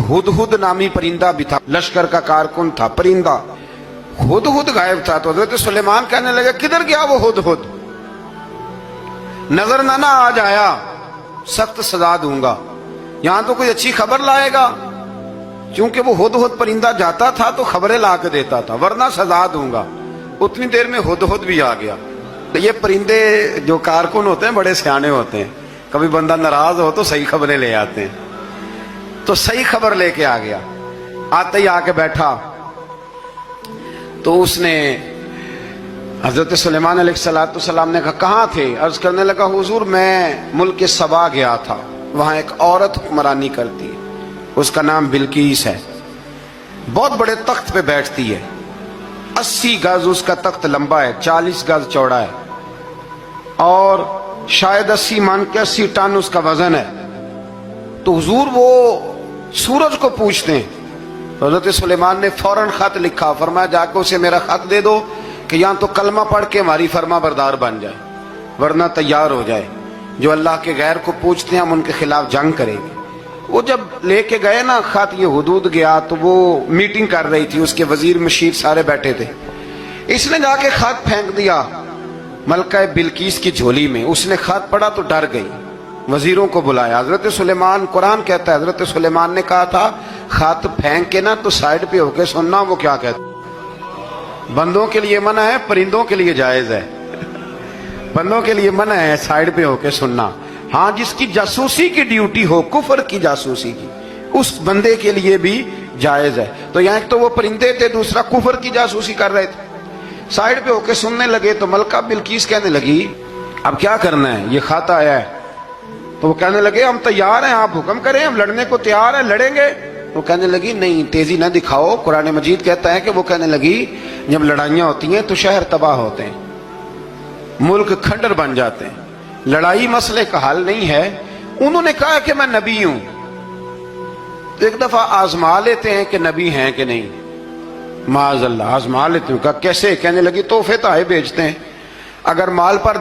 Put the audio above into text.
हुदहुद नामी परिंदा भी था, लश्कर का कारकुन था परिंदा। हुदहुद गायब था तो हजरत सुलेमान कहने लगे किधर गया वो हुदहुद, नजर ना आज आया, सख्त सजा दूंगा, यहां तो कोई अच्छी खबर लाएगा। क्योंकि वो हुदहुद परिंदा जाता था तो खबरें ला के देता था, वरना सजा दूंगा। उतनी देर में हुदहुद भी आ गया। तो ये परिंदे जो कारकुन होते हैं बड़े सियाने होते हैं, कभी बंदा नाराज हो तो सही खबरें ले आते हैं। तो सही खबर लेके आ गया, आते ही आके बैठा तो उसने हजरत सुलेमान अलैहिस्सलाम ने कहा कहाँ थे? अर्ज करने लगा हुजूर मैं मुल्क सबा गया था, वहां एक औरत हुक्मरानी करती है, उसका नाम बिल्कीस है, बहुत बड़े तख्त पे बैठती है, 80 गज उसका तख्त लंबा है, 40 गज चौड़ा है और शायद 80 मान के 80 टन उसका वजन है। तो हुजूर वो सूरज को पूछते हैं। हजरत सुलेमान ने फौरन खत लिखा, फरमाया जाके उसे मेरा खत दे दो कि यहाँ तो कलमा पढ़ के हमारी फर्मा बरदार बन जाए, वरना तैयार हो जाए, जो अल्लाह के गैर को पूछते हैं हम उनके खिलाफ जंग करेंगे। वो जब लेके गए ना खत, ये हुदूद गया तो वो मीटिंग कर रही थी, उसके वजीर मशीर सारे बैठे थे। इसने जाके खत फेंक दिया मलका बिल्कीस की झोली में। उसने खत पढ़ा तो डर गई, वजीरों को बुलाया। हजरत सुलेमान, कुरान कहता है हजरत सुलेमान ने कहा था खत फेंक के ना तो साइड पे होके सुनना वो क्या कहता। बंदों के लिए मना है, परिंदों के लिए जायज है। बंदों के लिए मना है साइड पे होके सुनना। हाँ, जिसकी जासूसी की ड्यूटी हो, कुफर की जासूसी की, उस बंदे के लिए भी जायज है। तो यहाँ एक तो वो परिंदे थे, दूसरा कुफर की जासूसी कर रहे थे। साइड पे होके सुनने लगे तो मलका बिल्कीस कहने लगी अब क्या करना है, ये खत आया है। तो वो कहने लगे हम तैयार हैं, आप हुक्म करें, हम लड़ने को तैयार हैं, लड़ेंगे। वो कहने लगी नहीं, तेजी ना दिखाओ, कुरान मजीद कहता है कि वो कहने लगी जब लड़ाइयां होती हैं तो शहर तबाह होते हैं, मुल्क खंडर बन जाते हैं, लड़ाई मसले का हल नहीं है। उन्होंने कहा कि मैं नबी हूं, तो एक दफा आजमा लेते हैं कि नबी हैं कि नहीं, माज़अल्लाह आजमा लेते हैं। कहा कैसे? कहने लगी तोहफे ताहे बेचते हैं, अगर माल पर